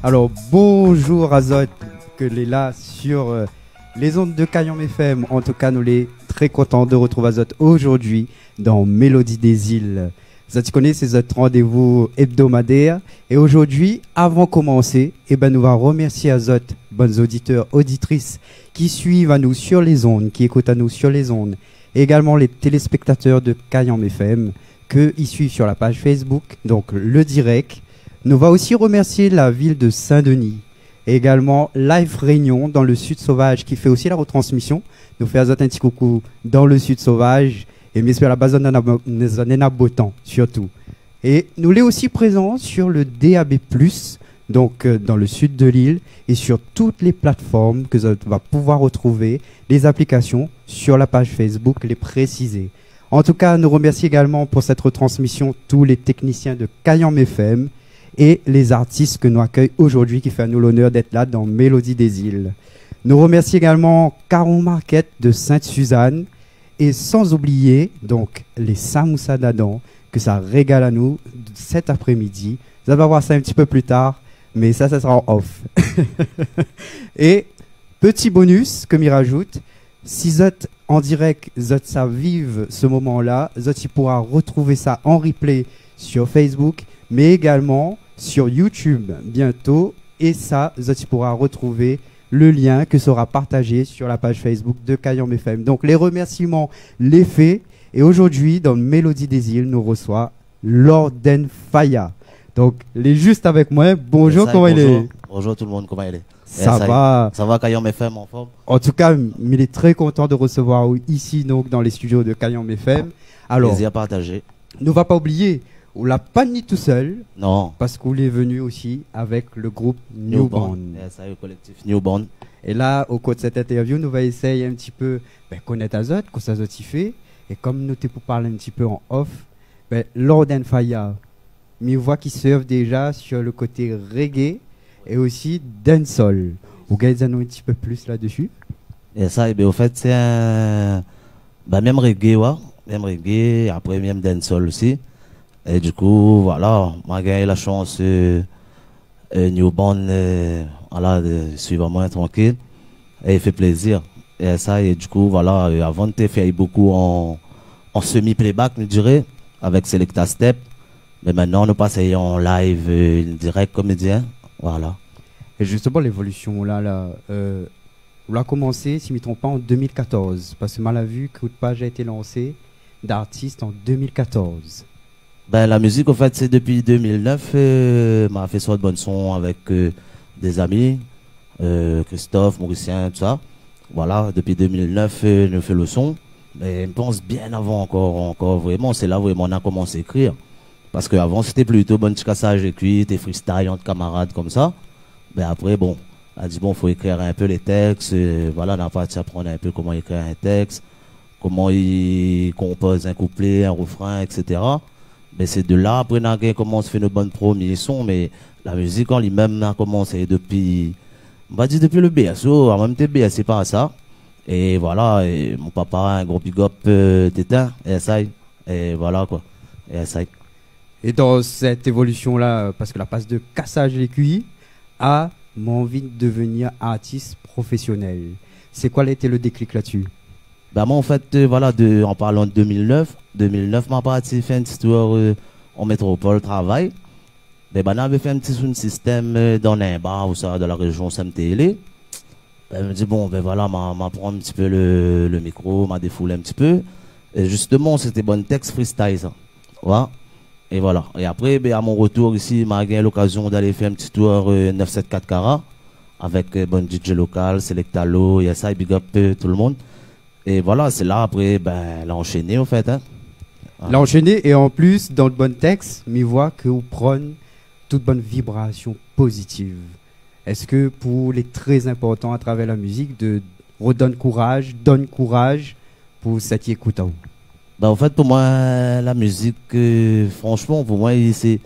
Alors bonjour Azot, que l'est là sur les ondes de Kayam FM. En tout cas, nous les très contents de retrouver Azot aujourd'hui dans Mélodie des îles. Vous connaissez, c'est notre rendez-vous hebdomadaire. Et aujourd'hui, avant de commencer, nous allons remercier Azot, bonnes auditeurs, auditrices qui suivent à nous sur les ondes, qui écoutent à nous sur les ondes. Et également les téléspectateurs de Kayam FM, qu'ils suivent sur la page Facebook, donc le direct. Nous va aussi remercier la ville de Saint-Denis et également Live Réunion dans le Sud Sauvage qui fait aussi la retransmission. Nous fait un petit coucou dans le Sud Sauvage et j'espère la base de beau temps surtout. Et nous l'est aussi présent sur le DAB+, donc dans le sud de l'île et sur toutes les plateformes que vous va pouvoir retrouver les applications sur la page Facebook, les préciser. En tout cas, nous remercions également pour cette retransmission tous les techniciens de Kayam FM et les artistes que nous accueillons aujourd'hui qui fait à nous l'honneur d'être là dans Mélodie des îles. Nous remercions également Caron Marquette de Sainte-Suzanne et sans oublier donc les Samoussa d'Adam que ça régale à nous cet après-midi. Vous allez voir ça un petit peu plus tard, mais ça sera en off. Et petit bonus que m'y rajoute, si vous êtes en direct, vous êtes ça vive ce moment-là, vous pourra retrouver ça en replay sur Facebook, mais également sur YouTube bientôt. Et ça, tu pourras retrouver le lien que sera partagé sur la page Facebook de Kayam FM. Donc les remerciements, les faits. Et aujourd'hui, dans Mélodie des îles, nous reçoit Lorden Faya. Donc, il est juste avec moi. Bonjour, comment il est? Bonjour tout le monde, comment il est? Ça va. Ça va, Kayam FM en forme? En tout cas, il est très content de recevoir ici, donc, dans les studios de Kayam FM. Alors, plaisir à partager. Ne va pas oublier, on l'a pas mis tout seul. Non. Parce qu'on est venu aussi avec le groupe Newborn. Ça y est, le collectif Newborn. Et là, au cours de cette interview, nous va essayer un petit peu connaître Azot, qu'on s'Azot y fait. Et comme nous t'es pour parler un petit peu en off, Lorden Faya, mais voix qui surfe déjà sur le côté reggae et aussi dancehall. Vous gagnez un petit peu plus là-dessus? Et ça, au fait, c'est un. Même reggae, ouais. Même reggae, après même dancehall aussi. Et du coup, voilà, moi, j'ai gagné la chance, Newborn, voilà, de suivre moi tranquille. Et il fait plaisir. Et ça, et du coup, voilà, avant de faire beaucoup en semi-playback, je dirais, avec Selecta Step. Mais maintenant, nous passons en live, direct comédien. Voilà. Et justement, l'évolution, là, on l'a commencé, si je ne me trompe pas, en 2014. Parce que mal à vu, que votre page a été lancée d'artistes en 2014. La musique, en fait, c'est depuis 2009. M'a fait soit de bonnes sons avec des amis, Christophe, Mauricien, tout ça. Voilà, depuis 2009, nous fait le son. Mais je pense bien avant encore vraiment, c'est là vraiment on a commencé à écrire. Parce qu'avant, c'était plutôt bon petit cassage écrit, des freestyle entre camarades comme ça. Mais après, bon, on a dit, bon, faut écrire un peu les textes. Voilà, on a parti apprendre un peu comment écrire un texte, comment il compose un couplet, un refrain, etc. Mais c'est de là, après, on a commencé à faire nos bonnes premiers sons. Mais la musique en lui-même a commencé depuis, on va dire depuis le BSO, en même temps, BS, c'est pas ça. Et voilà, et mon papa, un gros big up, Tétin, et ça, et voilà quoi, et ça. Et dans cette évolution-là, parce que la passe de cassage les QI a mon envie de devenir artiste professionnel. C'est quoi été le déclic là-dessus? Moi en fait, voilà, en parlant de 2009 ma partie fait une histoire en métropole travail. Mais on avait fait un petit système dans un bar ou ça, dans la région SMTL. Elle me dit bon voilà, m'a prend un petit peu le micro, m'a défoulé un petit peu. Et justement, c'était bon texte freestyle ça. Voilà. Et voilà. Et après, à mon retour ici, m'a gagné l'occasion d'aller faire un petit tour 974 Cara avec bon DJ local, Selectalo, Yassa, big up tout le monde. Et voilà, c'est là après, l'a enchaîné en fait. Hein. Voilà. L'a enchaîné et en plus, dans le bon texte, m'y voit que vous prenez toute bonne vibration positive. Est-ce que pour les très importants à travers la musique, de redonne courage, donne courage pour cette écoute à vous? En fait, pour moi, la musique, franchement, pour moi, c'est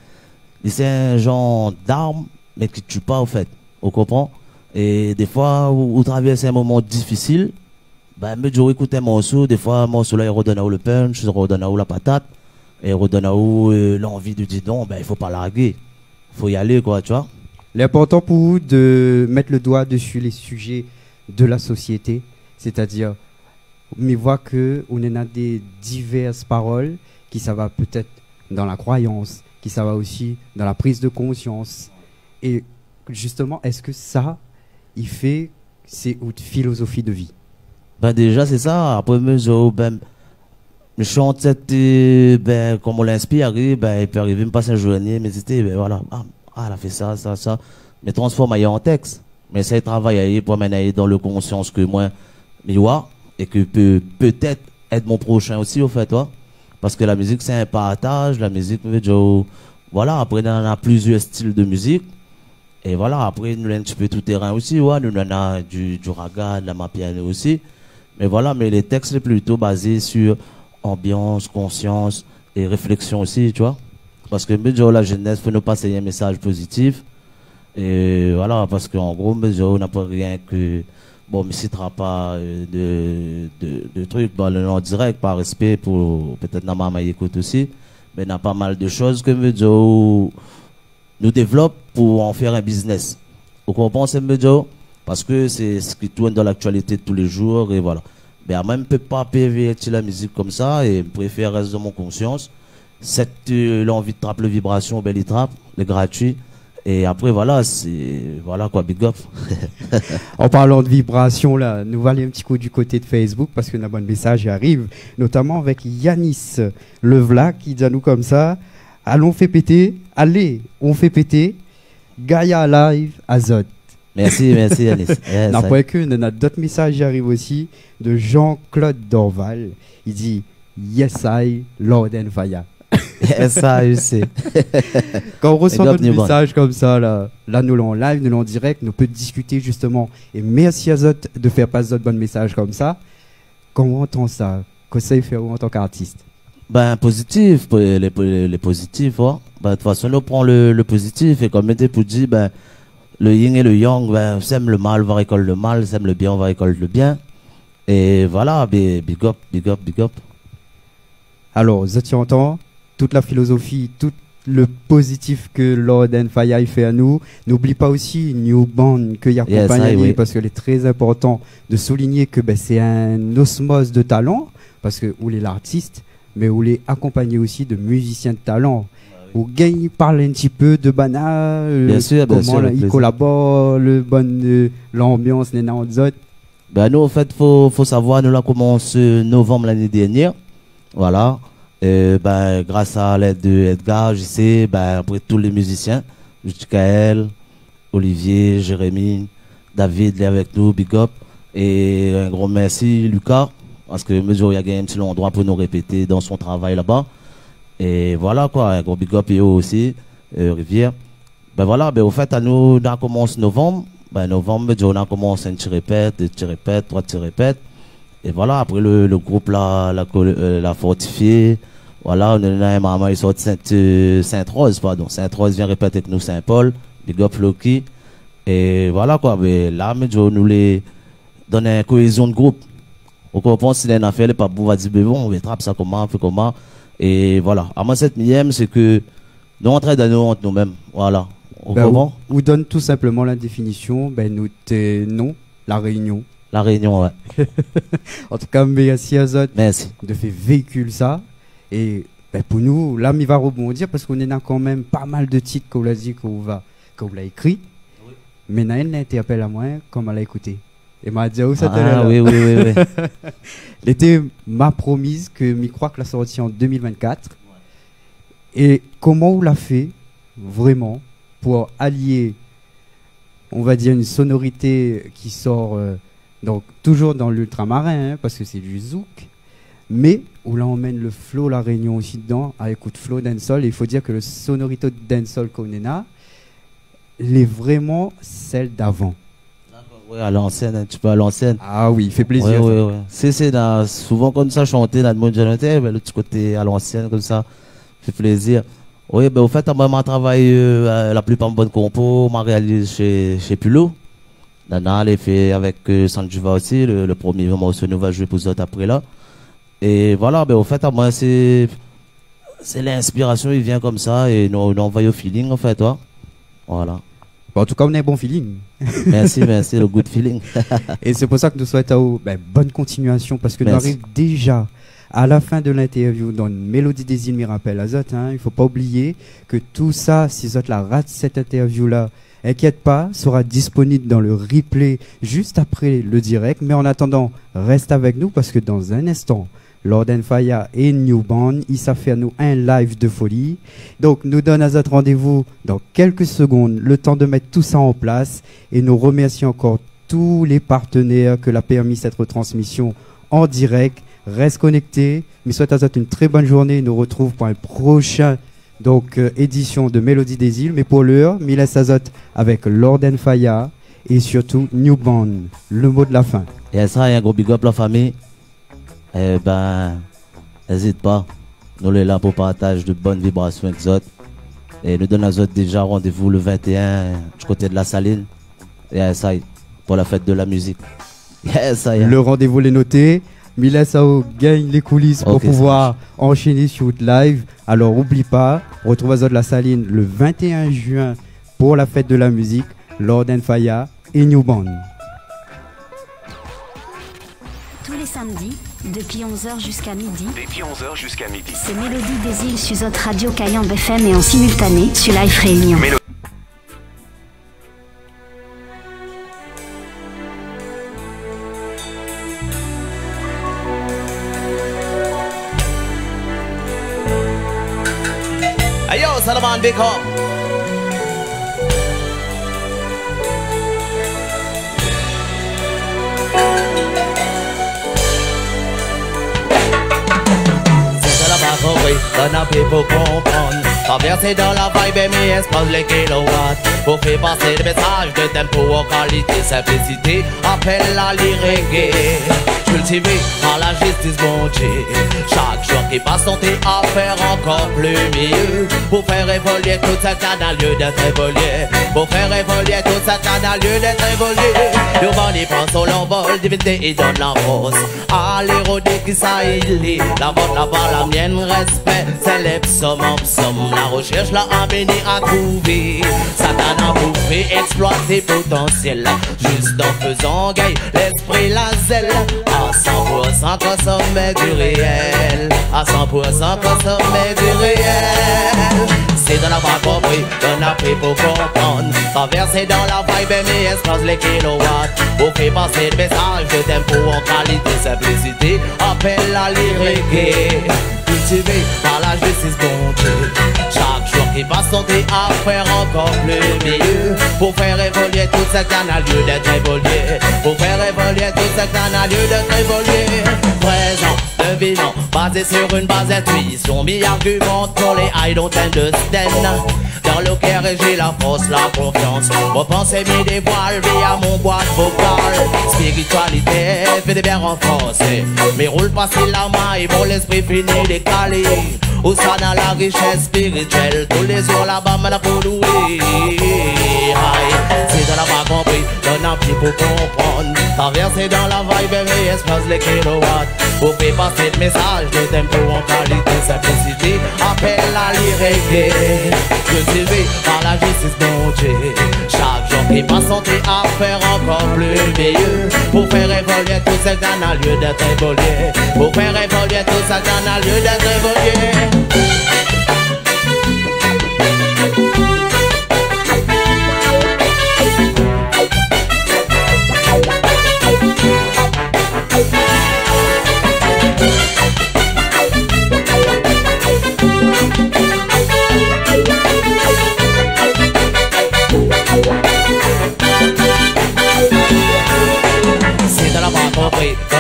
un genre d'arme, mais qui ne tue pas, en fait. On comprend? Et des fois, vous traversez un moment difficile, Ben, mais je écoute un morceau, des fois, un morceau là, il redonne à où le punch, il redonne à où la patate, et il redonne à où l'envie de dire non, ben, il faut pas larguer. Il faut y aller, quoi, tu vois. L'important pour vous de mettre le doigt dessus les sujets de la société, c'est-à-dire, mais voit que on en a des diverses paroles qui ça va peut-être dans la croyance, qui ça va aussi dans la prise de conscience. Et justement, est-ce que ça, c'est une philosophie de vie? Ben, déjà, c'est ça. Après, ben, je chante cette, ben, comme on l'inspire, ben, il peut arriver, me passer une journée, mais c'était, ben, voilà. Elle a fait ça, ça, ça. Mais transforme en texte. Mais ça, travailler pour m'amener dans le conscience que moi, je vois, et que peut-être être mon prochain aussi, au fait, toi. Parce que la musique, c'est un partage. La musique, voilà. Après, on a plusieurs styles de musique. Et voilà, après, nous avons un petit peu tout terrain aussi, ouais. Nous avons du raga, de la mapiano aussi. Mais voilà, mais les textes, c'est plutôt basés sur ambiance, conscience et réflexion aussi, tu vois. Parce que la jeunesse faut nous passer un message positif. Et voilà, parce qu'en gros, on n'a pas rien que. Bon, mais si tu n'as pas de trucs, bon, en direct, par respect pour peut-être la maman écoute aussi, mais il y a pas mal de choses que nous développons pour en faire un business. Vous comprenez, parce que c'est ce qui tourne dans l'actualité de tous les jours, et voilà. Mais même ne peut pas pervertir la musique comme ça, et je préfère rester dans mon conscience. Cette l'envie de trapper les vibrations, ben les trappe, les gratuits. Et après, voilà, c'est. Voilà quoi, big up. En parlant de vibrations, là, nous allons aller un petit coup du côté de Facebook parce que un bon message arrive, notamment avec Yanis Levla qui dit à nous comme ça: allons, fait péter, allez, on fait péter, Gaia Live, Azote. Merci Yanis. Yes, n'après que, on a d'autres messages qui arrivent aussi de Jean-Claude Dorval. Il dit: Yes, I, Lord and Fire. Ça, je sais. Quand on reçoit notre message comme ça, là nous l'en live, nous l'en direct, nous peut discuter justement. Et merci à Zot de faire passer d'autres bons messages comme ça. Comment on entend ça? Qu'est-ce que ça fait en tant qu'artiste? Ben, positif, les positifs, hein. Ben, de toute façon, on prend le positif et comme était pour dire, ben, le yin et le yang, ben, sème le mal, va récolter le mal, sème le bien, va récolter le bien. Et voilà, big up, big up, big up. Alors, Zot, tu entends toute la philosophie, tout le positif que Lord and Fire fait à nous. N'oublie pas aussi New Band que y accompagne, oui, parce qu'il est très important de souligner que ben, c'est un osmose de talent, parce que où est l'artiste, mais où est accompagné aussi de musiciens de talent. Où Gagne parle un petit peu de Bana, comment là, il collabore, l'ambiance, les Zot. Ben nous, en fait, faut savoir, nous l'avons commencé novembre l'année dernière. Voilà. Ben, grâce à l'aide de Edgar, je sais, ben, après tous les musiciens, Michael, Olivier, Jérémy, David, est avec nous, big up. Et un gros merci, Lucas, parce que mesure il y a un petit endroit pour nous répéter dans son travail là-bas. Et voilà quoi, un gros big up et eux aussi, Rivière. Ben voilà, ben au fait, à nous, on a commencé novembre. Ben novembre, on a commencé un petit répète, trois petits répètes. Et voilà, après le groupe l'a fortifié. Voilà, on a un maman, il sort de Sainte-Rose, pardon. Sainte-Rose vient répéter avec nous Saint-Paul, big up Loki. Et voilà quoi, mais là, nous les donne une cohésion de groupe. On comprend si les affaires, les pas bon, on va dire, bon, on trappe ça comment, on fait comment. Et voilà. À moi, cette millième, c'est que nous entraînons dans nous entre nous-mêmes. Voilà. On comprend? Ou donne tout simplement la définition, ben, nous, non, la réunion. La réunion, ouais. En tout cas, merci à Zot. Merci. De faire véhicule ça. Et ben, pour nous, là, il va rebondir parce qu'on a quand même pas mal de titres qu'on l'a dit qu'on l'a écrit. Oui. Mais Naël l'interpelle à moi comme elle l'a écouté. Et m'a dit où ça t'est là. Oui. L'été m'a promise que m'y crois que la sortie en 2024. Ouais. Et comment on l'a fait vraiment pour allier, on va dire, une sonorité qui sort donc toujours dans l'ultramarin, hein, parce que c'est du zouk. Mais où là on mène le flow La Réunion aussi dedans, avec coup de flow dancehall. Il faut dire que le sonorité de dancehall qu'on a, elle est vraiment celle d'avant. D'accord, oui, à l'ancienne, un petit peu à l'ancienne. Ah oui, il fait plaisir. Oui. C'est souvent comme ça chanter dans le monde mais le petit côté à l'ancienne comme ça, fait plaisir. Oui, ben au fait, moi, je travaille la plupart de bonnes compos, je réalise chez Pulo. Nana, elle est fait avec Sanjuva aussi, le premier morceau nous va jouer pour autres après là. Et voilà, ben, au fait, à moi, c'est l'inspiration, il vient comme ça, et nous envoie au feeling, en fait, toi. Voilà. Bon, en tout cas, on a un bon feeling. Merci, le good feeling. Et c'est pour ça que nous souhaitons bonne continuation, parce que nous Merci. arrivons déjà à la fin de l'interview dans une Mélodie des îles Mirapel Azot. Il ne faut pas oublier que tout ça, si Zot la rate cette interview-là, inquiète pas, sera disponible dans le replay juste après le direct. Mais en attendant, reste avec nous parce que dans un instant, Lord Fire et New Band, ils savent faire nous un live de folie. Donc, nous donne à notre rendez-vous dans quelques secondes, le temps de mettre tout ça en place. Et nous remercions encore tous les partenaires que l'a permis cette retransmission en direct. Reste connecté. Mais souhaite à une très bonne journée. Nous retrouve pour un prochain édition de Mélodie des îles. Mais pour l'heure, Miles Azot avec Lord Fire et surtout New Band. Le mot de la fin. Et ça, un gros big up la famille. Eh ben, n'hésite pas. Nous sommes là pour partage de bonnes vibrations avec Zot. Et nous donnons à Zot déjà rendez-vous le 21 du côté de la Saline. Et ça y est, pour la fête de la musique. Yes, ça y est. Le rendez-vous est noté. Miles Sao gagne les coulisses pour pouvoir enchaîner sur live. Alors, oublie pas, retrouve à Zot la Saline le 21 juin pour la fête de la musique. Lord Fire et New Band. Tous les samedis, depuis 11h jusqu'à midi. Depuis 11h jusqu'à midi. C'est Mélodie des îles sur Zot Radio Cayambe FM et en simultané sur Live Réunion. Hey yo, Salaman, big up. Donne un peu pour comprendre. Traverser dans la vibe, mais explose les kilowatts. Pour faire passer le message de tempo en qualité, simplicité, appelle à l'irrégué. Cultivé par la justice bon Dieu. Chaque jour qui passe, on t'est à faire encore plus mieux. Pour faire évoluer tout ce canal, lieu d'être évolué. Pour faire évoluer tout ce canal, lieu d'être évolué. Le vent y prend son envol, divinité et donne la force. À l'érodé qui s'aïlit, la vôtre, la barre, la mienne, respect. Célèbre, somme, somme. La recherche l'a amené à trouver. Satan a bouffé, exploité potentiel. Juste en faisant gay, l'esprit, la zèle. À 100% consommer du réel. À 100% consommer du réel. C'est dans la voie compris, on a pris pour comprendre. Traverser dans la vibe, mais explose les kilowatts. Pour faire passer le message de tempo en qualité, simplicité. Appelle à l'irrégué. Cultivé par la justice bon Dieu. Chaque jour qui passe, on t'est à faire encore plus mieux. Pour faire évoluer tout ce canal, lieu d'être évolué. Pour faire évoluer tout ce canal, lieu d'être évolué. Présent, devinant, basé sur une base d'intuition. Mi-argument pour les I don't understand. Dans le cœur j'ai la force, la confiance. Repenser mes dévoiles via mon boîte vocale. Spiritualité, fait des biens renforcés. Mais roule pas si la main et mon esprit finit décalé. Où ça dans la richesse spirituelle. Tous les jours là-bas, mais la pour louer. C'est dans la voie compris, donne un petit pour comprendre. Traverser dans la vibe, mais explose les kilowatts. Pour faire passer le message de tempo en qualité, simplicité. Appelle à l'irrégué. Cultivé par la justice bon Dieu. Chaque jour qui passe, on t'est à faire encore plus mieux. Pour faire évoluer tout ce canal, lieu d'être évolué. Pour faire évoluer tout ce canal, lieu d'être évolué.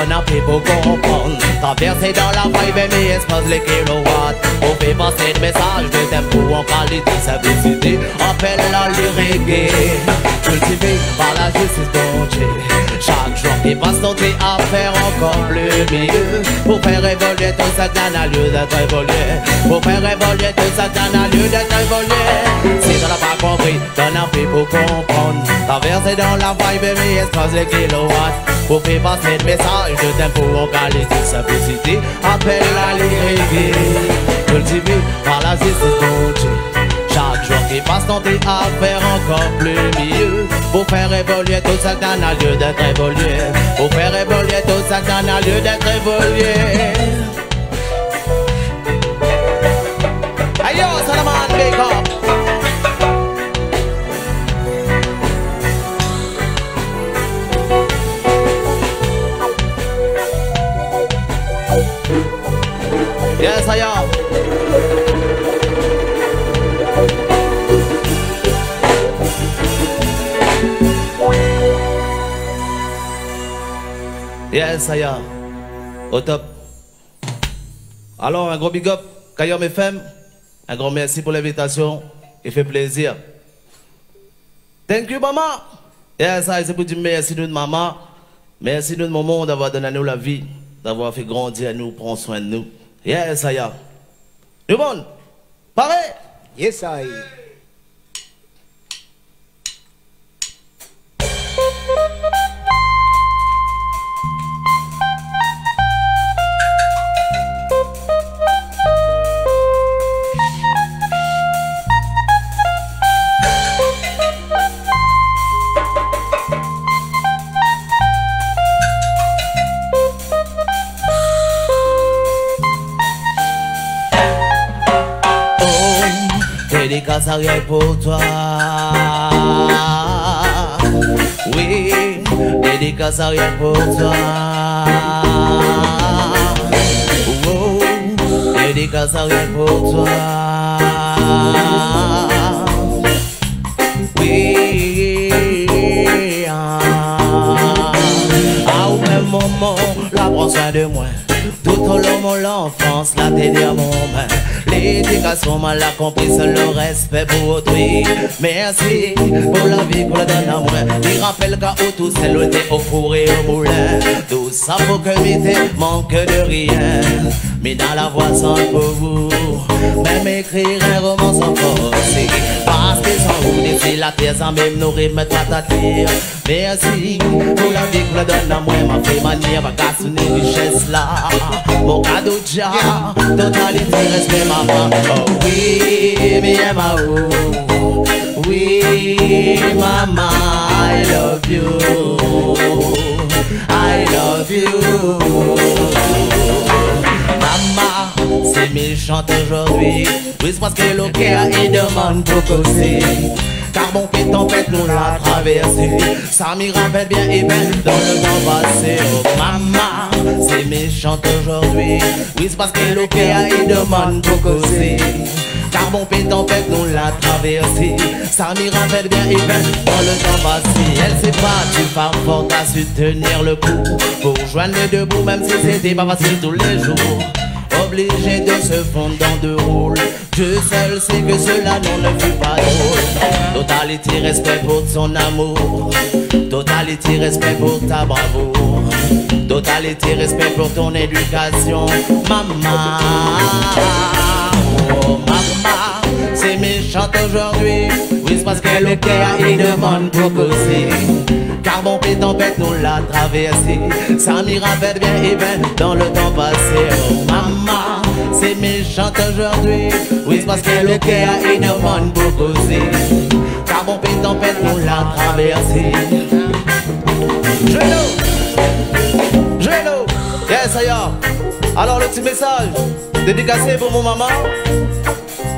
On a pris pour comprendre. Traverser dans la vibe, mais explose les kilowatts. On fait passer le message de tempo en qualité, simplicité. Appelle à l'irrégué. Cultivé par la justice bon Dieu. Chaque jour qui passe, on t'est à faire encore plus mieux. Pour faire évoluer évoluer tout ça dans un lieu d'être évolué. Pour faire évoluer tout ça dans un lieu d'être évolué. Si t'en as pas compris, t'en as pris pour comprendre. Traverser dans la vibe, mais espace les kilowatts. Pour faire passer le message de tempo en qualité, simplicité, appelle la ligne. Cultivé par la justice coachée. Chaque jour qui passe, tenter à faire encore plus mieux. Pour faire évoluer tout ça dans un lieu d'être évolué. Pour faire évoluer tout ça dans un lieu d'être évolué. Hey yo, Solomon, big up. Yes, I am. Yes, I am. Au top. Alors, un gros big up, Kayom FM. Un grand merci pour l'invitation. Il fait plaisir. Thank you, maman. Yes, I, c'est pour dire merci de maman. Merci de maman d'avoir donné à nous la vie, d'avoir fait grandir nous, prendre soin de nous. Yes, I am. Tout le monde, pareil. Yes, I. Dédicace à rien pour toi. Oui, dédicace à rien pour toi. Oh, dédicace à rien pour toi. Oui, à au même moment, la prends soin de moi. Tout au long de l'enfance, la t'aider à mon main. L'éducation mal a compris, c'est le respect pour autrui. Merci pour la vie qu'on donne à moi. Il rappelle qu'à tout c'est le thé au four et au moulin. Tout ça faut que m'était manque de rien. Mais dans la voix sans pour vous, même écrire un roman sans forcer. Parce que sans vous, d'ici la terre sans même nourrir, me toi t'attire. Merci pour la vie qu'on donne à moi. Ma fille manière va casser une richesse là. Mon cadeau déjà, totalité respect maman. Oh oui, bien ma oh. Oui, maman, I love you. I love you. Maman, c'est méchant aujourd'hui. Oui, c'est parce que l'Okea il demande pour causer. Car mon pied tempête nous l'a traversé. Ça m'y rappelle bien et bien dans le temps passé. Oh maman, c'est méchant aujourd'hui. Oui, c'est parce que l'Okea il demande pour causer. Car mon pied tempête nous l'a traversé. Ça m'y rappelle bien et bien dans le temps passé. Elle s'est battue femme forte à su tenir le coup. Pour joindre les deux bouts même si c'était pas facile tous les jours. Obligé de se fondre dans deux rôles. Dieu seul sait que cela ne fut pas drôle. Totalité respect pour son amour. Totalité respect pour ta bravoure. Totalité respect pour ton éducation. Maman, oh maman, c'est méchant aujourd'hui. Oui, c'est parce que le cœur il demande pour causer. Car mon pied tempête nous l'a traversé. Ça m'y rappelle bien et bien dans le temps passé. Oh maman, c'est méchant aujourd'hui. Oui, c'est parce que le cœur il demande pour causer. Car mon pied tempête nous l'a traversé. Genou, yes I am. Alors le petit message dédicacé pour mon maman.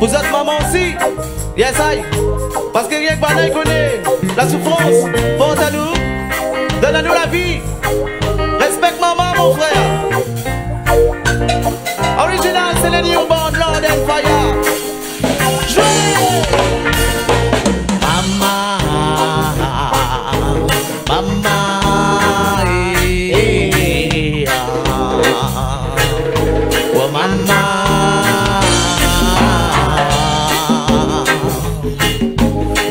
Vous êtes maman aussi. Yes I. Parce que rien que Banaï connaît la souffrance. Porte à nous, donne à nous la vie. Respecte maman mon frère. Original c'est le newborn Lord and Fire. Jouez. Maman, maman. Oh maman.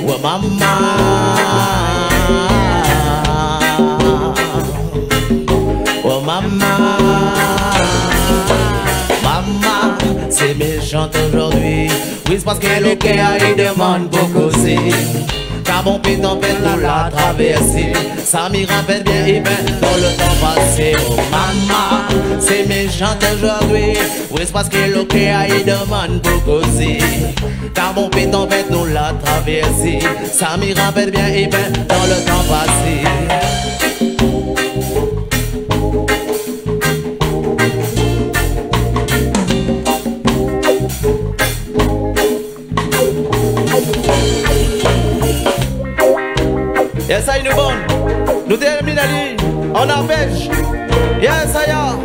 Oh maman. Oh maman. c'est méchant aujourd'hui. Oui, c'est parce que le cœur il demande beaucoup aussi. Car mon pays tempête nous l'a traversé. Ça m'y rappelle bien et bien dans le temps passé. Oh maman, c'est méchant aujourd'hui. Oui, c'est parce que le cœur il demande beaucoup aussi. Car mon pays tempête nous l'a traversé. Ça m'y rappelle bien et bien dans le temps passé. Yes, I nous bonne. Nous terminons la ligne. On empêche. Yes, I am.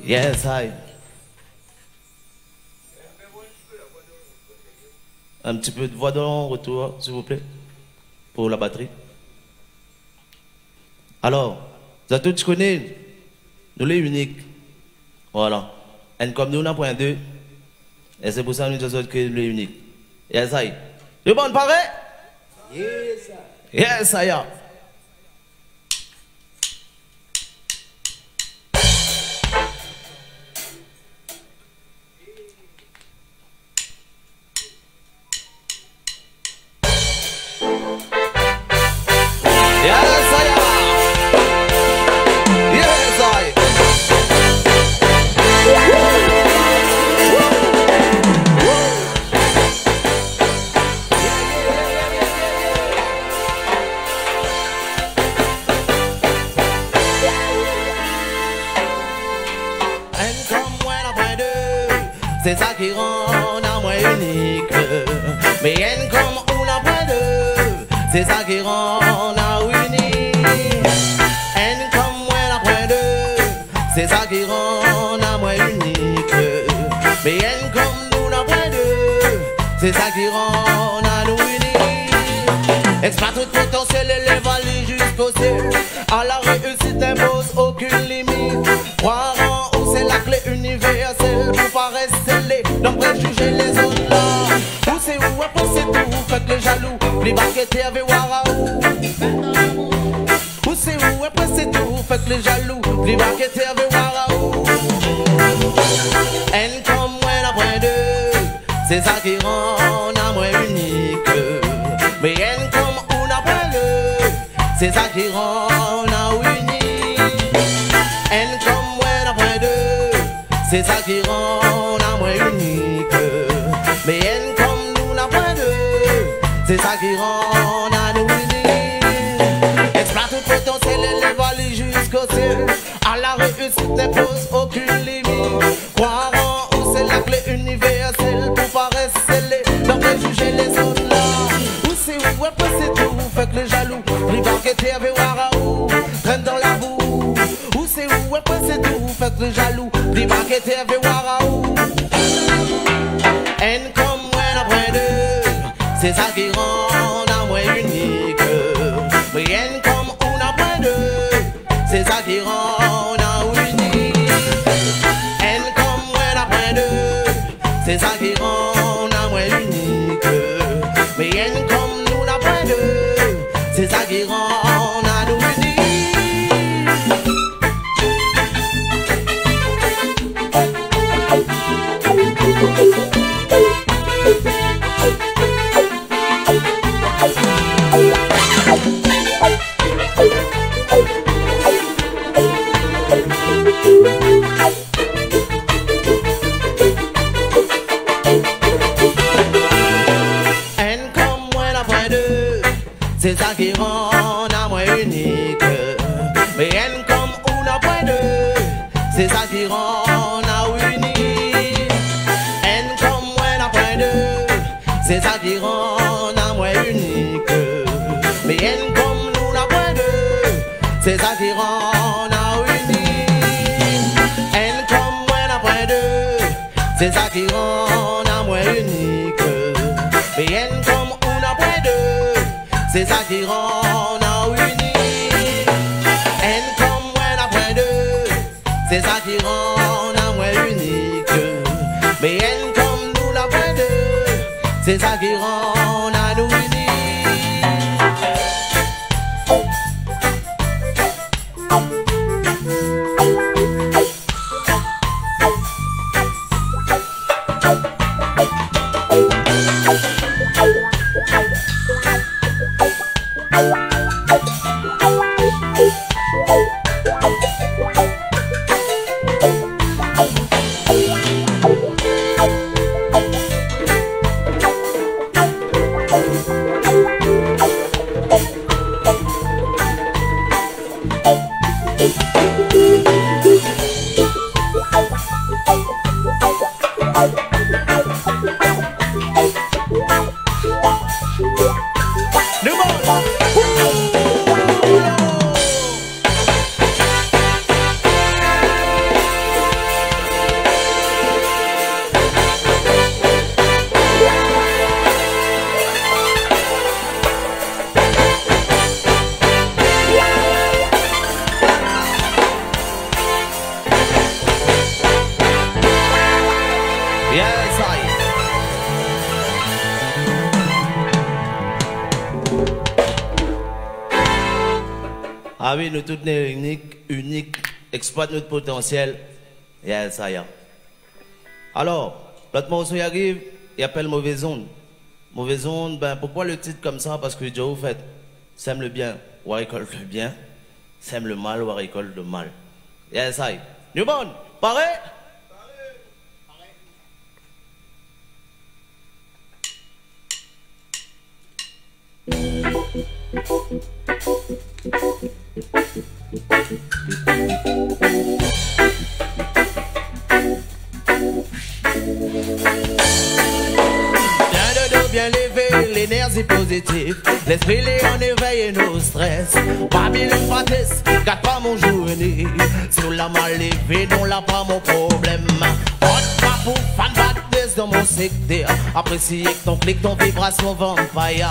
Yes, I. Un petit peu de voix dans retour, s'il vous plaît, pour la batterie. Alors, vous avez tous connaissez, nous les uniques. Voilà. Et comme nous, on a point 2. Et c'est pour ça que nous disons que nous les uniques. Yes, I. C'est bon, pareil? Yes, I. Yes, I. C'est ça qui rend à moi unique. Mais elle comme on a pas deux. C'est ça qui rend à unique. Elle comme moi la point deux. C'est ça qui rend à moi unique. Mais elle comme nous la point deux. C'est ça qui rend à nous unique. Exploite tout potentiel et les vallées jusqu'au ciel. À la réussite n'impose aucune limite. Croire en haut c'est la clé universelle. Pour pas rester les non préjuger les autres là. Où c'est où après c'est tout. Faites les jaloux. Les baguettes avec Waraou. Où c'est où après c'est tout. Faites les jaloux. Les baguettes avec Waraou. Elle comme moi la point deux. C'est ça qui rend à moi unique. Mais elle comme on a point deux. C'est ça qui rend à unique. Elle comme moi la point deux. C'est ça qui rend à moi unique. Mais elle comme nous n'a pas deux. C'est ça qui rend à nous unique. Exploite tout potentiel et les vallées jusqu'au ciel. À la réussite n'impose aucune limite. Croire en haut c'est la clé universelle. Pour pas rester les non préjuger les autres là. Où c'est où après c'est tout. Fait que les jaloux les baguettes avec Waraou traînent dans la boue. Où c'est où après c'est tout. Fait que les jaloux les baguettes avec Waraou. And comme moi la point deux. C'est ça qui rend à moi unique. Mais and comme on a point deux. C'est ça qui rend à unique. And comme moi la point deux. C'est ça qui rend à moi unique. Mais and comme nous la point deux. C'est ça qui rend à nous unique. C'est ça qui rend à moi unique. Mais elle comme on a point deux. C'est ça qui rend à unique. Elle comme moi n'a point deux. C'est ça qui rend à moi unique. Mais elle comme nous n'a point deux. C'est ça qui rend à unique. c'est ça qui rend à moi unique. Rien comme on après deux, c'est ça qui rend à unique. Rien comme on après deux, c'est ça qui rend à moi unique. Mais rien comme nous après deux, c'est ça qui rend à nous unique. Ah oui, nous tous uniques, exploite notre potentiel. Et ça y est. Alors, l'autre morceau y arrive, il appelle Mauvaise Onde. Mauvaise Onde, ben pourquoi le titre comme ça? Parce que Dieu vous fait, sème le bien, ou récolte le bien, sème le mal, ou récolte le mal. Et ça y est. Newborn, pareil? Bien levé, l'énergie positive, l'esprit les en éveil et nos stress. Babylone Patis, garde pas mon journée. Sur la mal levé, non là pas mon problème. Hot pas pour fan badness dans mon secteur. Apprécier que ton clic, ton vibration vampire.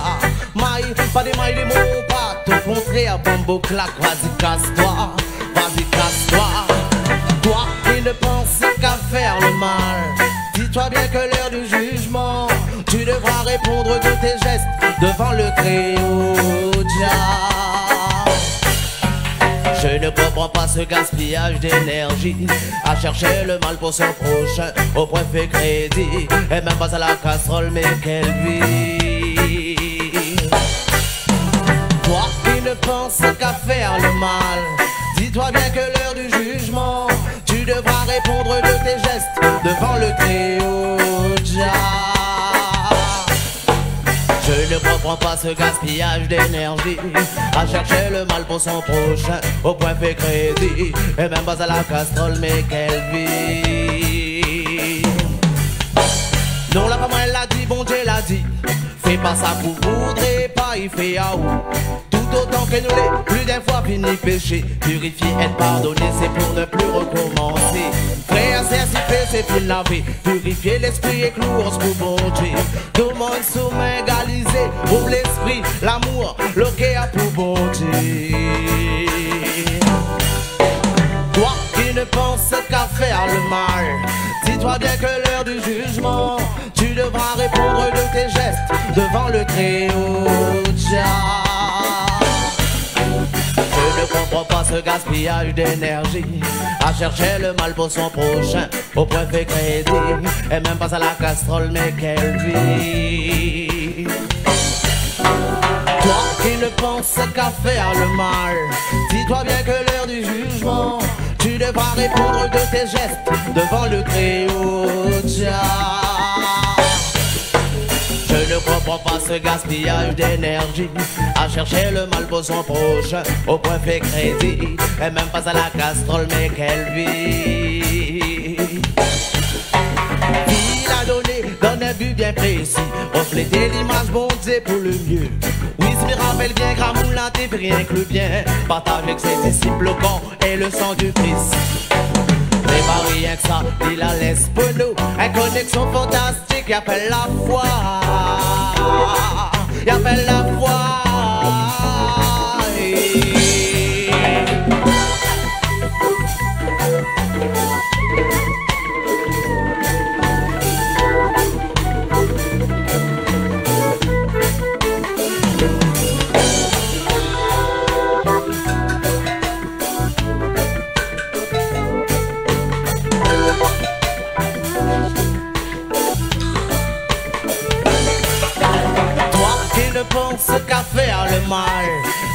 Maille, pas des mailles, des mots, pas tout contraire. Bombo claque, vas-y casse-toi, vas-y casse-toi. Toi qui ne penses qu'à faire le mal, dis-toi bien que l'heure du jugement, tu devras répondre de tes gestes devant le Très-Haut-Jah. Je ne comprends pas ce gaspillage d'énergie à chercher le mal pour son prochain au point fait crédit et même pas à la casserole, mais quelle vie. Toi qui ne penses qu'à faire le mal, dis-toi bien que l'heure du jugement, tu devras répondre de tes gestes devant le Très-Haut-Jah. Je ne comprends pas ce gaspillage d'énergie à chercher le mal pour son prochain au point fait crédit et même pas à la casserole, mais quelle vie. Non, la femme elle l'a dit, bon Dieu l'a dit, fais pas ça pour voudre pas y faire à où. Tout autant que nous les plus des fois fini péché, purifier, être pardonné, c'est pour ne plus recommencer. Frère, c'est fil lavé, purifier l'esprit et clouer pour bon Dieu. Tout le monde soumet égalisé, ouvre l'esprit, l'amour, loqué à pour bon Dieu. Toi qui ne penses qu'à faire le mal, dis-toi bien que l'heure du jugement, tu devras répondre de tes gestes devant le Très-Haut-Jah. Je ne comprends pas ce gaspillage d'énergie à chercher le mal pour son prochain au point fait crédit et même pas à la casserole, mais quelle vie. Toi qui ne penses qu'à faire le mal, dis-toi bien que l'heure du jugement, tu devras répondre de tes gestes devant le Très-Haut-Jah. Je ne comprends pas ce gaspillage d'énergie à chercher le mal pour son prochain au point fait crédit et même pas à la casserole, mais quelle vie. Il a donné dans un but bien précis, refléter l'image bon Dieu pour le mieux. Oui, je me rappelle bien, Gramoulin, t'es rien que le bien, partage avec ses disciples le corps et le sang du Christ. Pas rien que ça, il la laisse pour nous. Une connexion fantastique, il appelle la foi. Il appelle la foi. Pense qu'à faire le mal.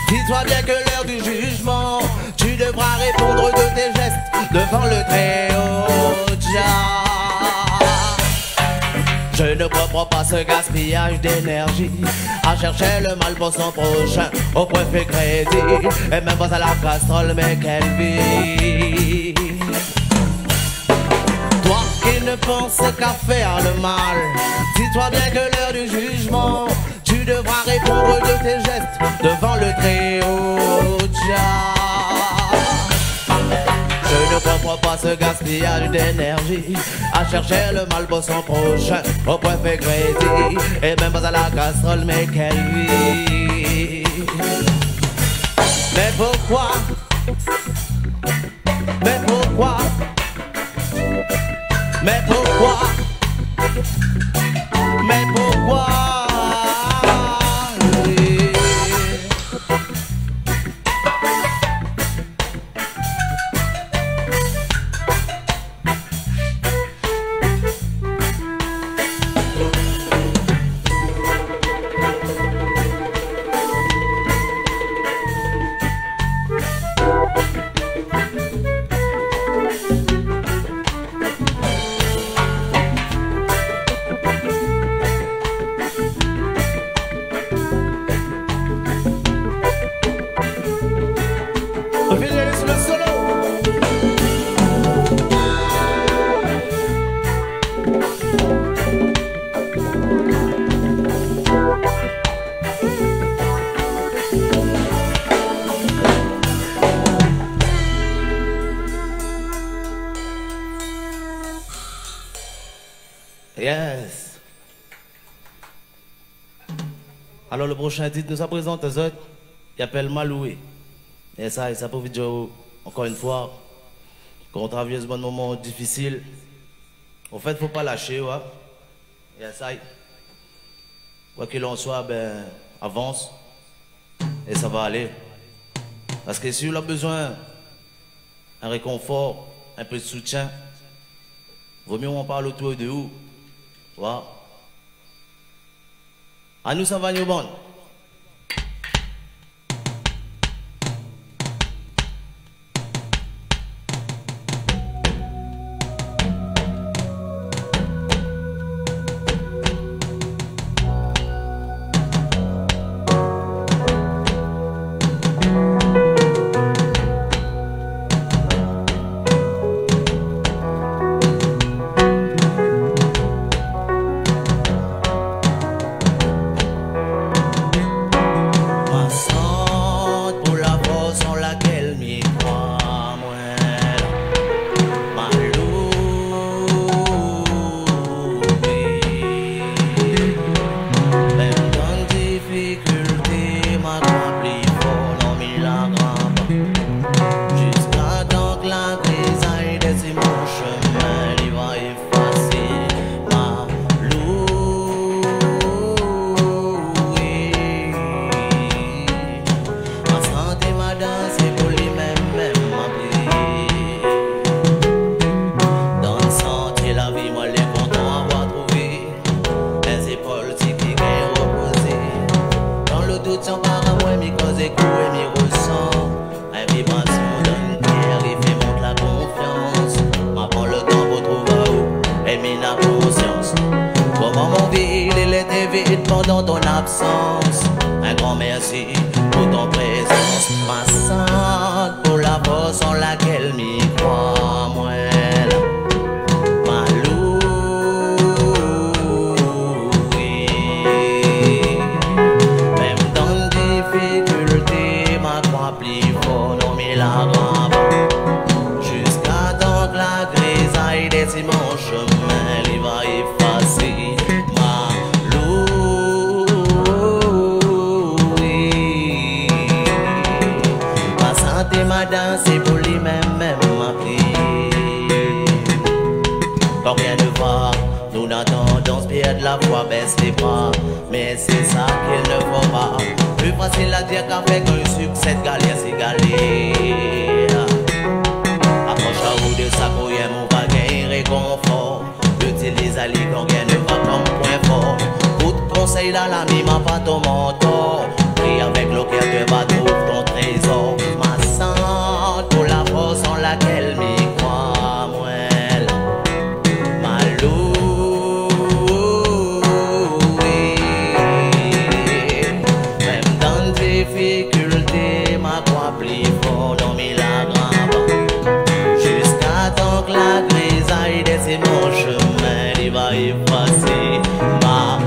Dis-toi bien que l'heure du jugement, tu devras répondre de tes gestes devant le Très-Haut Jah. Je ne comprends pas ce gaspillage d'énergie à chercher le mal pour son prochain au point fait crédit et même pas à la casserole, mais quelle vie. Toi qui ne penses qu'à faire le mal, dis-toi bien que l'heure du jugement, tu devras répondre de tes gestes devant le Très-Haut Jah. Je ne comprends pas ce gaspillage d'énergie à chercher le mal pour son prochain au point fait crédit et même pas à la casserole, mais quelle vie. Mais pourquoi? Mais pourquoi? Mais pourquoi? Mais pourquoi? Yes. Alors le prochain titre nous présente aux autres, il appelle Maloué. Et ça profite de encore une fois, quand on traverse un moment difficile, en fait, il ne faut pas lâcher, ouais. Et ça, quoi qu'il en soit, ben, avance et ça va aller. Parce que si on a besoin d'un réconfort, un peu de soutien, vaut mieux on parle autour de vous. Ouais. À nous, ça va, nous bon. Pendant ton absence, un grand merci pour ton présence. Ma sainte pour la force en laquelle m'y croit, moi. Ma louée. Même dans une difficulté, ma croix plus fort, non mais la grand jusqu'à temps que la grève même m'a pris. Quand rien ne va, nous n'attendons perdre la foi, baisse les bras. Mais c'est ça qu'il ne faut pas. Plus facile à dire qu'avec un succès de galère, c'est galère. Approche à vous de sa couille, mon bagage réconfort. Utilise à l'île quand rien ne va comme point fort. Coup de conseil là, l'ami m'a pas ton mentor. Prie avec le cœur de va trouve ton trésor. Ma sante pour la force en laquelle m'y croit, moi. Ma loup, même dans difficulté, ma croix plus fort dans mes lagrands. Jusqu'à temps que la grisaille de mon chemin, il va effacer ma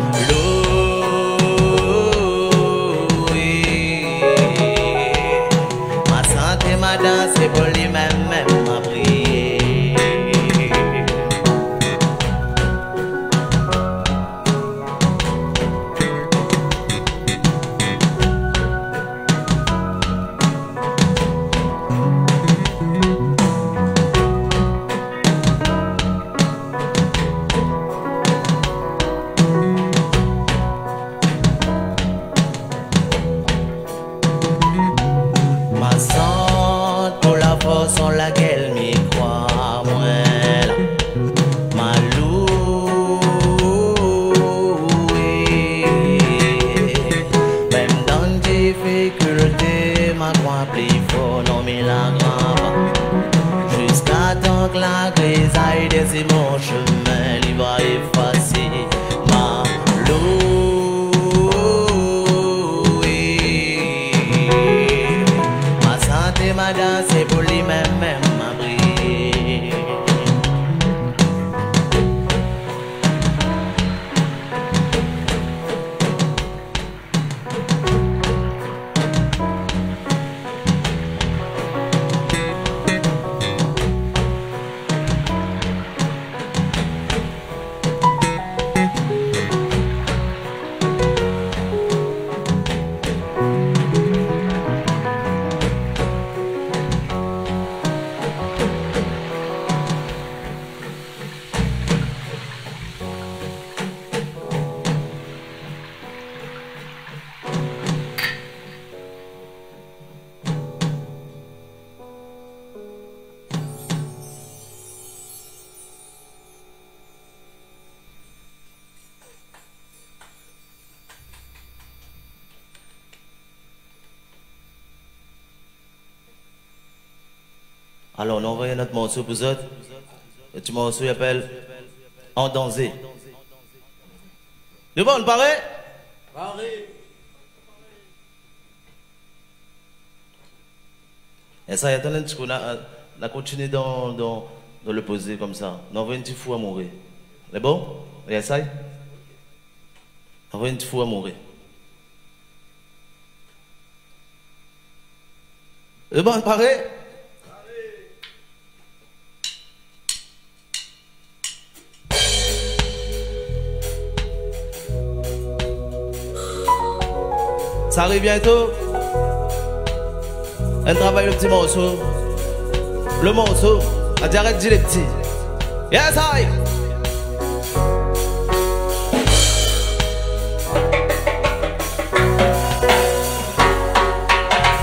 ma danse et pour lui même m'a prié. Ma sante pour la force en laquelle m'y croit, moi. Ma loup, même dans difficulté, ma croix plus fort, non mais la grave. Jusqu'à temps que la grisaille de mon chemin, il va effacer ma loup. Ma danse et pour lui même m'a brillé. Alors, on envoie notre morceau pour vous autres. Le petit morceau il appelle En danger. De bon, on paraît? Pareil. Et ça, il y a un petit peu, on a continué dans le poser comme ça. On envoie un petit fou à mourir. C'est bon? Il y a ça? On envoie un petit fou à mourir. De bon, on paraît? Ça arrive bientôt. On travaille le petit morceau. Le morceau. On dirait dit les petits. Yes, I.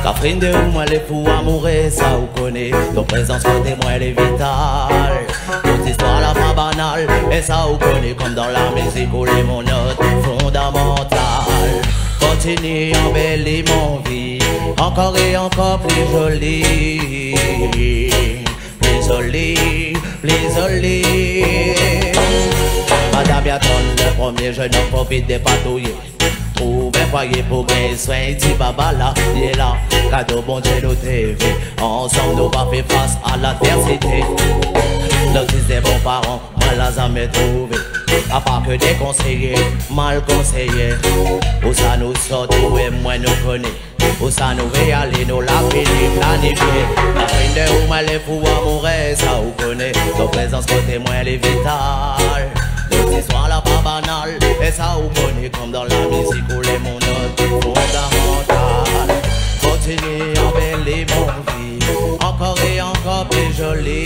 Catherine de où moi les fous amoureux, ça vous connaît. Ton présence côté moi elle est vitale. Toute histoire la fin banale. Et ça vous connaît comme dans la musique où les monotes fondamentales. Continue embellir mon vie, encore et encore plus jolie, plus jolie, plus jolie. Madame Yaton, le premier jeune homme profite des patouilles. Trouve un foyer pour gagner soin, dit baba là, il est là. Cadeau bon Dieu nous TV, ensemble nous va faire face à l'adversité. Notice des bons parents, mal à jamais trouvé. À part que des conseillers, mal conseillés. Où ça nous sort, où et moi nous connaît. Où ça nous veut aller, nous la planifier. La fin de où mal est pour amoureux, ça vous connaît. Ton présence côté moi elle est vitale. Notre histoire là pas banale. Et ça vous connaît comme dans la musique où les monotes fondamentales. continue en belle et bonne vie. Encore et encore plus joli.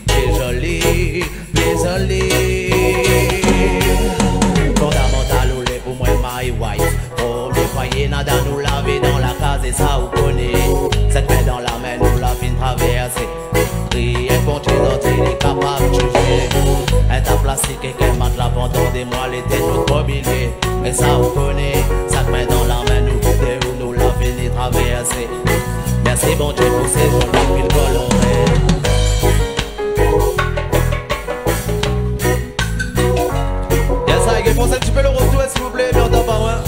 Plus joli, plus joli. Fondamental ou les pour moi my wife. Oh, mais croyez nada nous laver dans la case et ça vous connaît. Cette main dans la main nous la fin traverser. Priez pour tes autres, il est capable de juger. Elle t'a plastique et qu'elle mate la pendant des mois, l'été notre mobilier. Mais ça vous connaît, cette main dans la main nous quitter ou nous la fin traverser. Merci bon Dieu pour ces jolis mille colorés. Yes, I give un petit peu le retour s'il vous plaît, mais on t'en parle.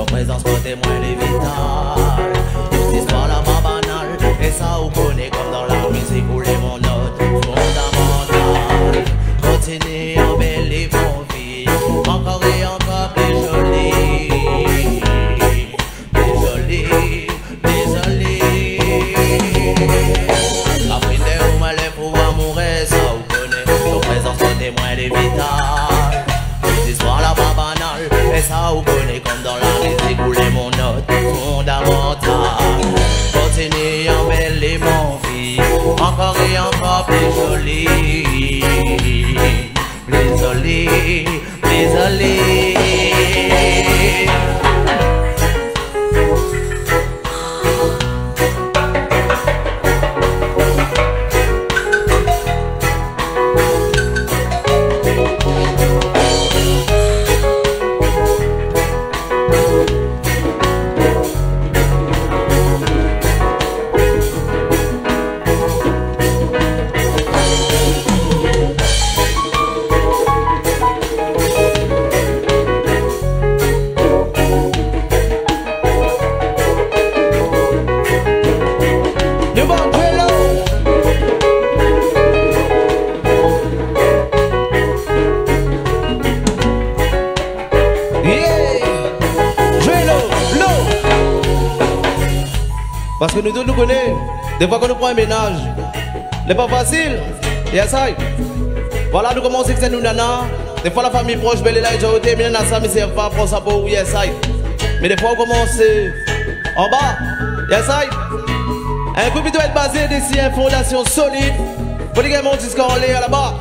Présence pour témoin les vitales. Toute histoire la pas banale. Et ça vous connaît comme dans la musique où les mon note fondamentale. Continue en belle et bonne vie. Encore et encore plus joli. Plus joli, plus joli. Après des roues mal pour amourer. Ça vous connaît. Toute présence pour témoin les vitales. Toute histoire la pas banale. Et ça vous connaît comme dans la musique où les mon note fondamentale. Continue en belle et mon vie. Encore et encore plus joli. Plus joli, plus joli. Parce que nous tous nous connaissons, des fois qu'on nous prend un ménage, n'est pas facile, et ça. Voilà, nous commençons avec nous nana, des fois la famille proche, belle est là, et mais nana ça, mais c'est pas pour ça pour oui, ça. Mais des fois on commence en bas, et ça. Un couple doit être basé d'ici, une fondation solide, pour les gars mon disque en l'air là-bas.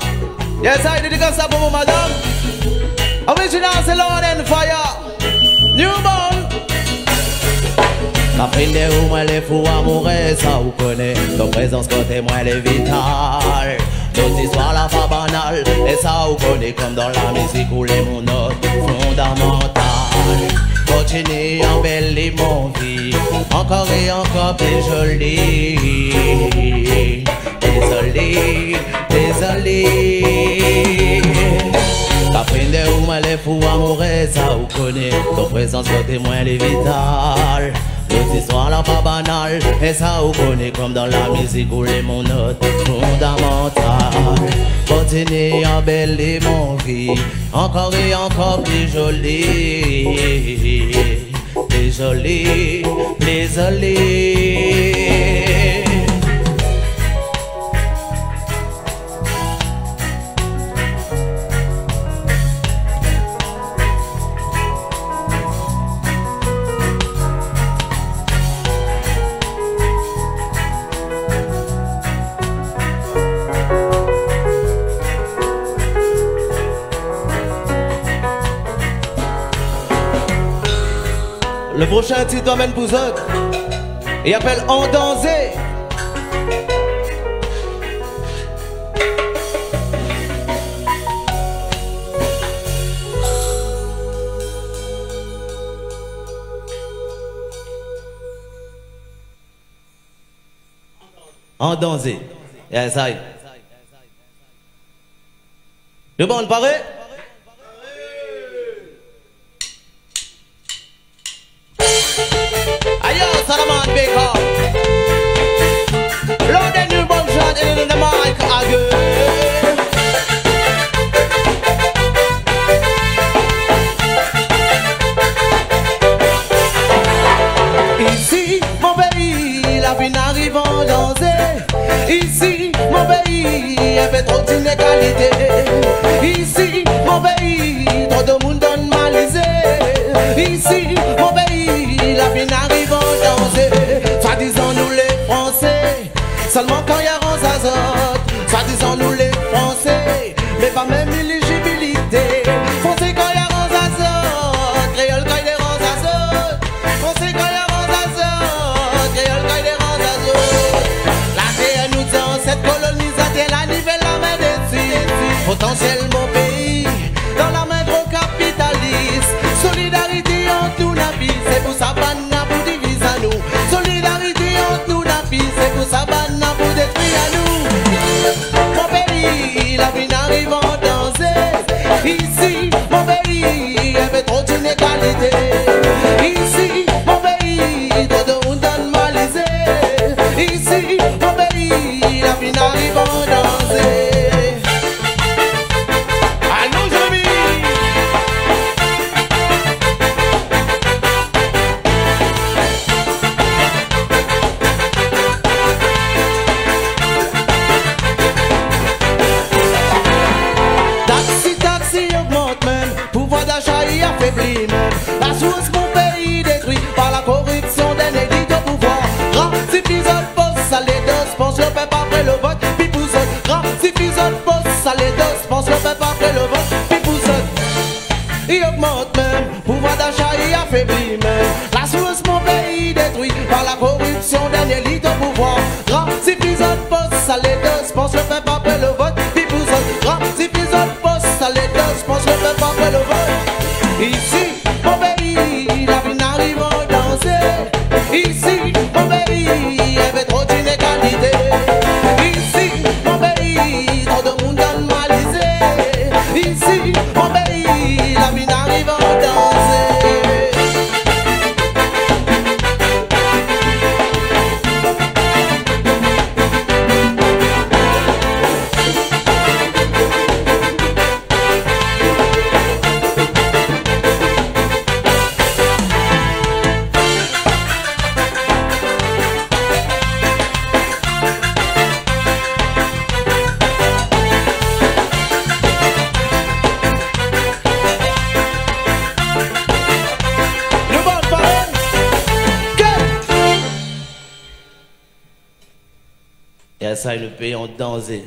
Et ça, dédicace ça pour vous madame. Original c'est Lord and Fire, Newborn. La fin des roues, moi les fous amoureux, ça vous connaît. Ton présence côté moi les vitales. Notre histoire la pas banale. Et ça vous connaît comme dans la musique où les mon note fondamentale. Continue en belle et mon vie. Encore et encore plus joli. Désolé, désolé. La fin des roues, moi les fous amoureux, ça vous connaît. Ton présence côté moi les vitales. Notre histoire là pas banale. Et ça vous connaît comme dans la musique où les mon note fondamentale. Continue en belle et mon vie. Encore et encore plus joli. Plus joli, plus joli. Le prochain titre amène pour eux. Il appelle En danger. En danger. Yes, I. Le bon, paraît? Salaman Baker. Lord and new bomb shot in the mic again. Ici, mon pays, la vie n'arrive en danser. Ici, mon pays, il fait trop d'inégalité. Ici, mon pays, trop de monde donne malisé. Ici, mon pays, la vie n'arrive en danser. Soit disant nous les Français, seulement quand il y a rose azote. Soit disant nous les Français, mais pas même éligibilité. Français quand il y a rose azote, créole quand il y a rose azote. Français quand il y a rose azote, créole quand il y a rose azote. La terre nous dit cette colonisation, la nivelle la main dessus. Potentiel mon pays, dans la main gros capitaliste. Solidarité entre nous la vie, c'est pour ça banna pour diviser à nous. Solidarité entre nous la vie, c'est pour ça banna pour détruire à nous. Mon pays, la vie n'arrive en danser. Ici, mon pays, il y avait trop d'inégalité. Ici, mon pays, trop de monde donne malisé. Ici, mon pays, la vie n'arrive en danser. La source mon pays détruit par la corruption d'un élite au pouvoir. Grand suffisant poste, ça les deux, pense le peuple après le vote, puis vous autres. Grand suffisant poste, ça les deux, pense le peuple après le vote, puis vous autres. Il augmente même, pouvoir d'achat il affaiblit même. La source mon pays détruit par la corruption d'un élite au pouvoir. Grand suffisant poste, ça les deux, pense le peuple après le vote, puis vous autres. Grand suffisant poste, ça les deux, pense le peuple après le vote. Ici, mon pays, la vie n'arrive en danser. Ici, mon pays, il y avait trop d'inégalité. Ici, mon pays, trop de monde donne malisé. Ici, mon pays, la vie n'arrive en danser. Et ça, le pays en danger.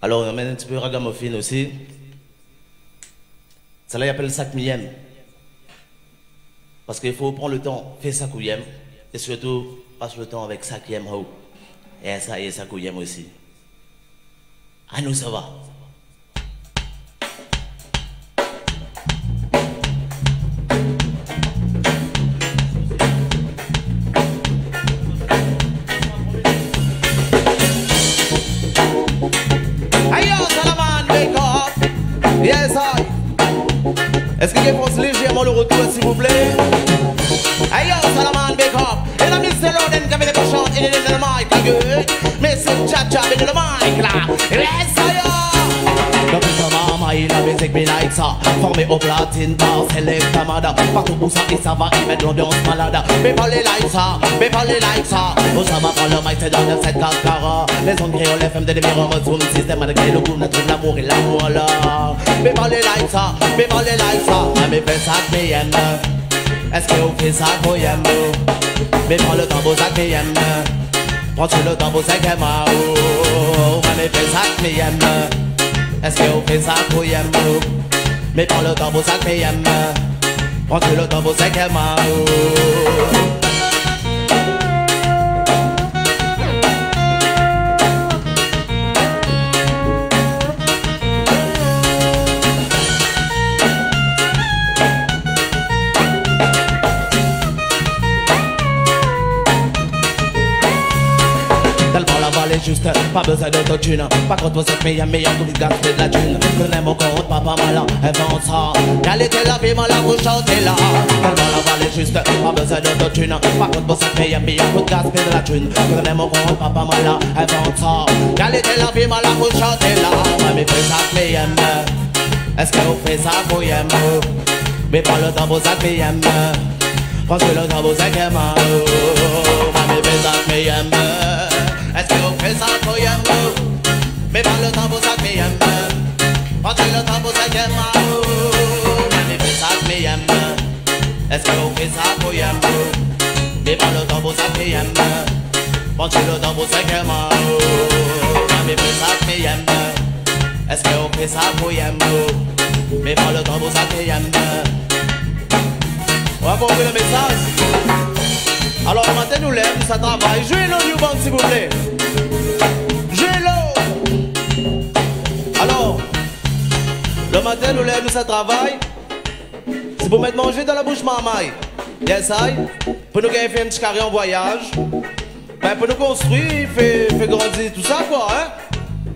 Alors, on amène un petit peu ragamuffin aussi. Ça là, il appelle ça millième. Parce qu'il faut prendre le temps, faire ça couillem. Et surtout, passe le temps avec ça qui aime. Et ça, et ça couillem aussi. À nous, ça va. Yes, I. Est-ce que quelqu'un pense légèrement le retour, s'il vous plaît? Hey yo, Salaman, big up. Et la Mr. Roden qui avait des cochons, il est dans le mic, la gueule. Mais c'est Tcha-Tcha, il est dans le mic, là. Yes, I. Depuis que maman, il a musique, mais like ça. Formé au platine, par Select Tamada. Partout où ça, et ça va, il met de l'ambiance malade. Mais pas les like ça, mais pas les like ça. Où ça va prendre le mic, c'est dans le 7 cascara. Les ondes créoles, FM de l'émir en mode zoom. Système avec le goût, on trouve l'amour et l'amour là. Mais pas les like ça, mais pas les like ça. Mais fais ça que m'aime. Est-ce que vous faites ça pour y'aime? Mais prends le temps pour ça que m'aime. Prends-tu le temps pour ça que m'aime? Mais fais ça que m'aime. Est-ce que vous faites ça pour y'aime? Mais prends le temps pour ça que m'aime. Prends-tu le temps pour ça que m'aime? Juste, pas besoin d'autotune. Par contre, vous êtes meilleur que vous gâtez de la thune. Prenez mon compte, papa malin, invente ça. Qualité la vie, malin, vous chantez là. Tellement la vallée juste, pas besoin d'autotune. Par contre, vous êtes meilleur que vous gâtez de la thune. Prenez mon compte, papa malin, invente ça. Qualité la vie, malin, vous chantez là. Mais faites ça, mais aime. Est-ce que vous faites ça, vous aimez? mais pas le temps pour ça que j'aime. Parce que le temps pour ça que j'aime. Mamie fait ça que j'aime. Est-ce que vous faites ça que j'aime? Mais pas le temps pour ça que j'aime. Parce que le temps pour ça que j'aime. Mamie fait ça que j'aime. Est-ce que vous faites ça que j'aime? Mais pas le temps pour ça que j'aime. Parce que le temps pour ça que j'aime. Mamie fait ça que j'aime. Est-ce que vous faites ça que j'aime? Mais pas le temps pour ça que j'aime. On va compris le message. Alors le matin nous lève, ça travaille. Jouez-le New Band s'il vous plaît. Jouez-le. Alors, le matin nous lève, ça travaille. C'est pour mettre manger dans la bouche mamaille. Yes, I. Pour nous gagner un petit carré en voyage. Ben pour nous construire, fait grandir tout ça quoi hein.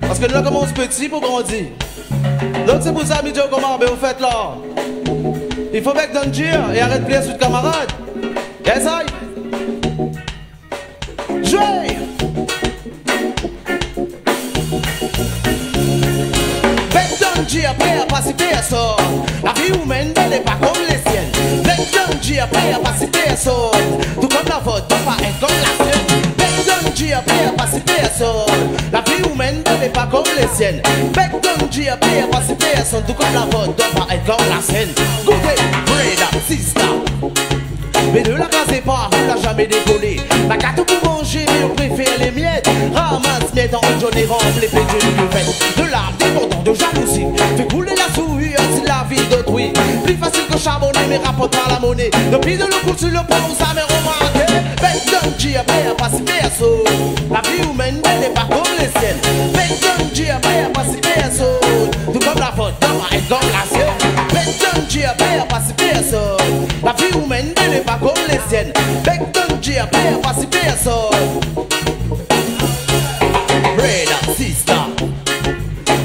Parce que nous là commence petit pour grandir. Donc c'est pour ça, Midjo, comment vous faites là? Il faut bec d'un dire et arrête de plier sur le camarade. Yes, I. Jouez! Bec d'un dire, prêt à participer à ça. La vie humaine, elle n'est pas comme les siennes. Bec d'un dire, prêt à participer à ça. Tout comme la vôtre, doit pas être comme la sienne. Prêt à participer à ça. La vie humaine n'est pas comme les siennes. Bec d'un G prêt à participer à ça. Tout comme la vôtre doit pas être comme la sienne. Goûtez, brother, sister. Mais de la case est pas, on l'a jamais décollé. La carte pour manger, mais on préfère les miettes. Ramasse miettes en une journée remplie, fait d'une buvette. De larmes, dépendant de jalousie. Fait couler la souillure, c'est la vie d'autrui. Plus facile que charbonner, mais rapporte pas la monnaie. Depuis de le coup sur le pont, ça m'est remarqué. Bec d'un G prêt à participer à ça. La vie humaine, elle n'est pas comme les siennes. Bec d'un G prêt à participer à ça. Tout comme la faute, doit pas être comme la sienne. Bec d'un G prêt à participer à ça. La vie humaine, elle n'est pas comme les siennes. Bec d'un G prêt à participer à ça. Brother, sister.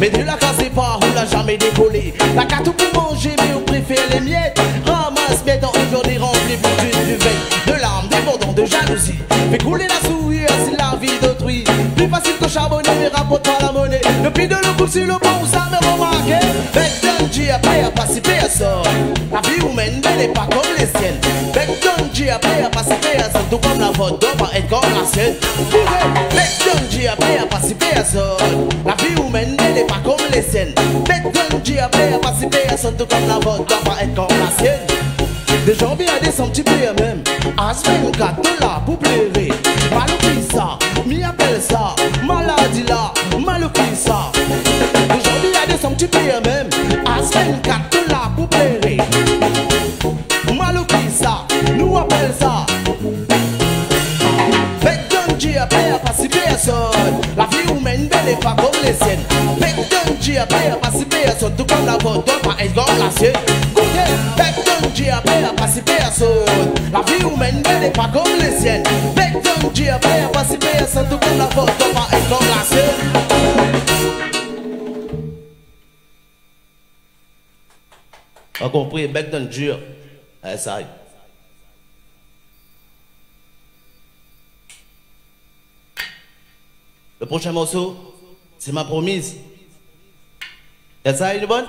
Mais de la case est pas, on l'a jamais décollé. La carte pour manger, mais on préfère les miettes. Ramasse miettes en une journée remplie pour d'une buvette. De larmes, débordant de jalousie. Fait couler la souillure, c'est la vie d'autrui. Plus facile que charbonner, mais rapporte pas la monnaie. Depuis de le coup sur le pont, ça me remarqué. Bec d'un G prêt à participer à ça. La vie humaine, elle n'est pas comme les siennes. Bec d'un G prêt à participer à ça. Tout comme la vôtre doit pas être comme la sienne. Bec d'un G prêt à participer à ça. La vie humaine, elle n'est pas comme les siennes. Bec d'un G prêt à participer à ça. Tout comme la vôtre doit pas être comme la sienne. De janvier à décembre, tu payes même. À 24 $ pour pleurer. Malouki ça, m'y appelle ça. Maladie là, malouki ça. De janvier à décembre, tu payes même. À 24 $ pour pleurer. Malouki ça, nous appelle ça. Bec d'un G prêt à participer à ça. La vie humaine, elle n'est pas comme les siennes. Bec d'un G prêt à participer à ça. Tout comme la vôtre, doit pas être comme la sienne. Bec d'un G prêt à participer à ça. La vie humaine, elle n'est pas comme les siennes. Bec d'un G prêt à participer à ça. Tout comme la vôtre, doit pas être comme la sienne. On a compris, bec d'un G. Ça y est. Le prochain morceau, c'est ma promise. Est-ce ça, il est bon?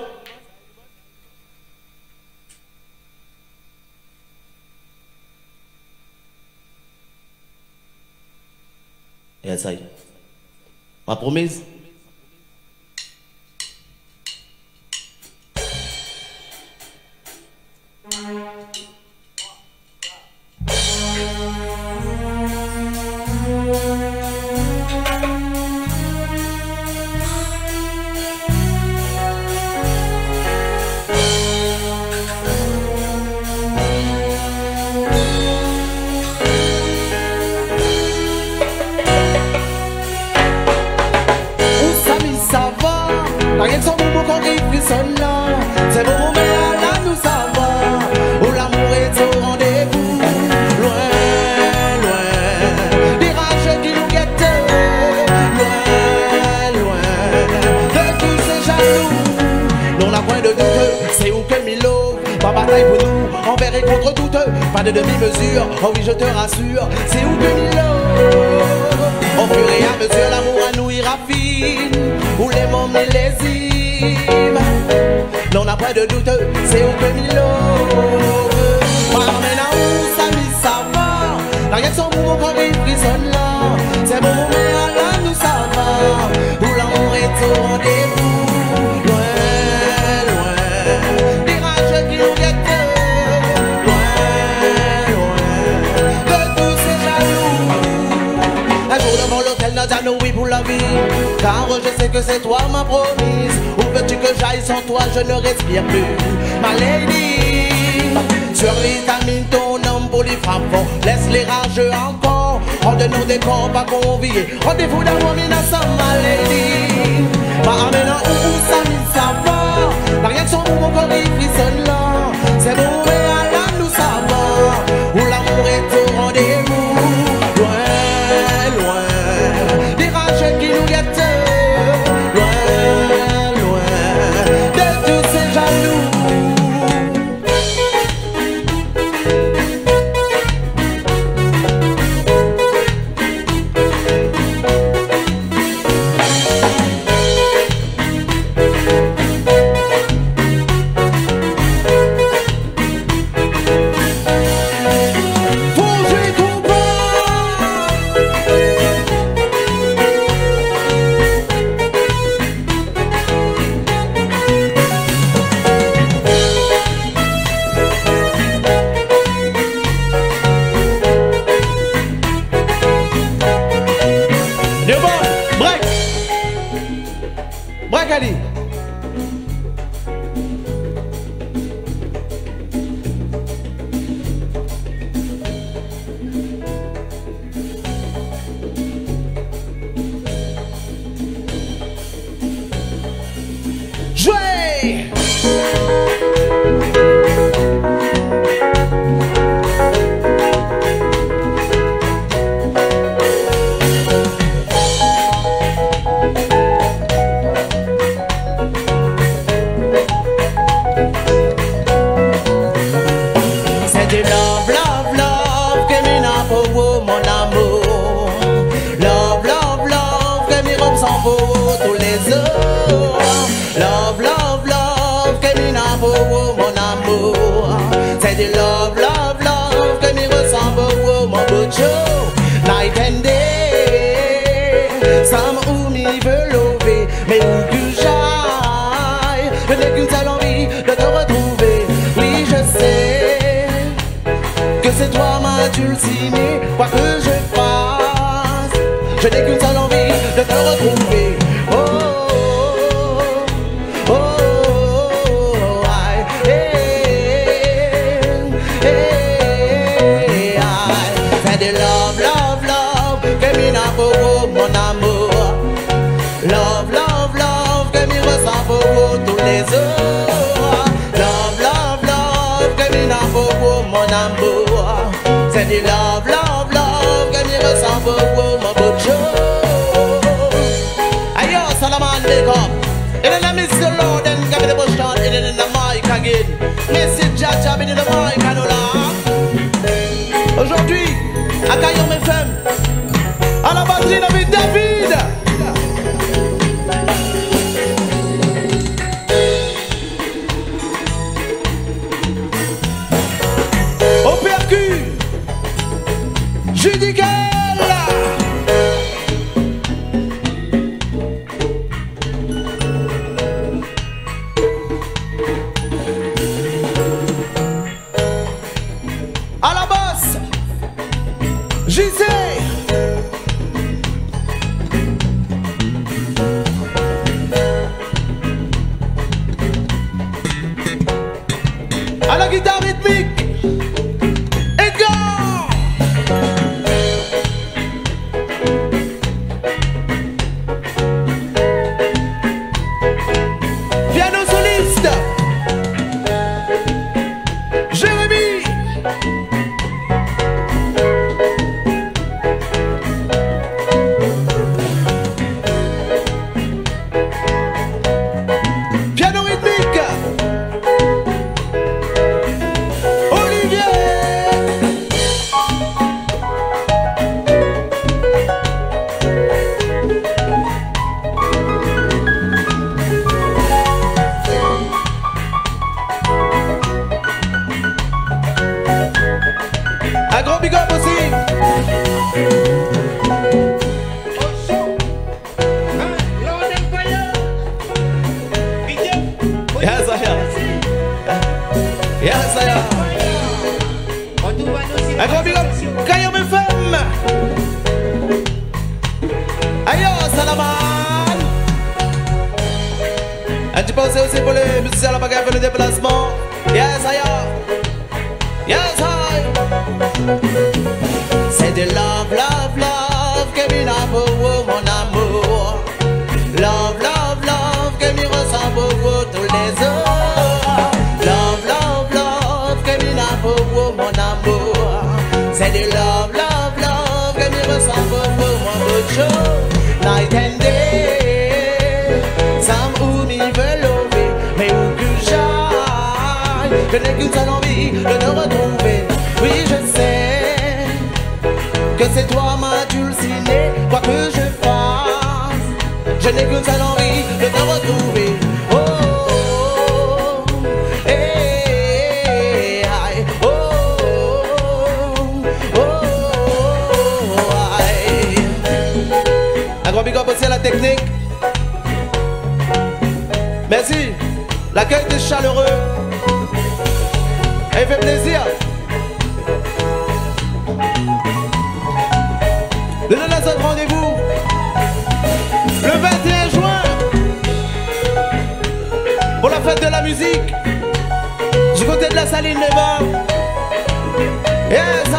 Est-ce ça? Ma promise? Rien que son boubou qu'on frissonne là. C'est bon, mais là nous ça va. Où l'amour est au rendez-vous. Loin, loin des rages qui nous guettent. Loin, loin de tous ces jaloux. Non, la point de doute, c'est où que Milo. Pas bataille pour nous, envers et contre toutes. Pas de demi-mesure, oh oui je te rassure. C'est où que Milo. Au fur et à mesure l'amour à nous il raffine. Où les mômes et les hymnes. Non, n'a pas de doute, c'est au que Milo. vie, car je sais que c'est toi ma promise. Où veux-tu que j'aille sans toi, je ne respire plus. Ma lady, survitamine ton homme pour les frappes fort. Laisse les rageux encore, rende-nous des corps pas conviés. Rendez-vous d'amour, mina sans ma lady. Ma amena ou ça, ça va. N'a rien que son mon corps il frissonne là. C'est bon, mais à la nous ça va. Où l'amour est au rendez-vous. Loin, loin, des rageux qui nous guettent. Loin, loin, de tous ces jaloux. Night and day, Sam ou m'y veut lever, mais où que j'aille, je n'ai qu'une seule envie de te retrouver. Oui, je sais que c'est toi ma dulcinée, quoi que je fasse, je n'ai qu'une seule envie de te retrouver. Oh, oh, oh, oh, aïe, hey, hey, aïe, fais des love, love, love, que m'y n'a pas mon amour. Love, love, love, que m'y ressent pour tous les jours. Love, love, love, que m'y n'a pas mon amour. C'est du love, love, love, que m'y ressent pour mon beau jour. Ayo, Salaman, big up. In the name of the Lord, and give me the bush down, in the mic again. Message Jaja, in the mic, Anola. Aujourd'hui, à Kayom FM, à la batterie David David. Au percu, Judical. À la basse, JC. À la guitare rythmique, Edgar. Piano soliste, Jérémy. Piano rythmique, Olivier. Un gros big up aussi. Yes, I am. Yes, I am. Un gros big up, Kayom FM. Ayo, Salama. c'est aussi pour les musiciens là-bas qui ont fait le déplacement. Yes, I am. Yes, I. C'est de love, love, love que m'y n'a pour vous, mon amour. Love, love, love que m'y ressent pour vous tous les jours. Love, love, love que m'y n'a pour vous, mon amour. C'est de love, love, love que m'y ressent pour vous, mon beau jour. Night and day, Sam ou m'y veut lever, mais où que j'aille, je n'ai qu'une seule envie de te retrouver. Oui, je sais que c'est toi ma dulcinée, quoi que je fasse, je n'ai qu'une seule envie de te retrouver. Oh, oh, oh, hey, aïe, oh, oh, oh, aïe. Un grand big up aussi à la technique. Merci, l'accueil était chaleureux et fait plaisir. De donner notre rendez-vous le 21 juin pour la fête de la musique du côté de la Saline des Bains. Yes, I.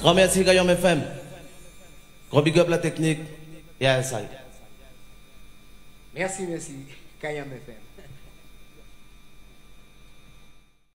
Grand merci Kayam FM. Gros big up la technique. Yes, I. Merci, Kayam FM.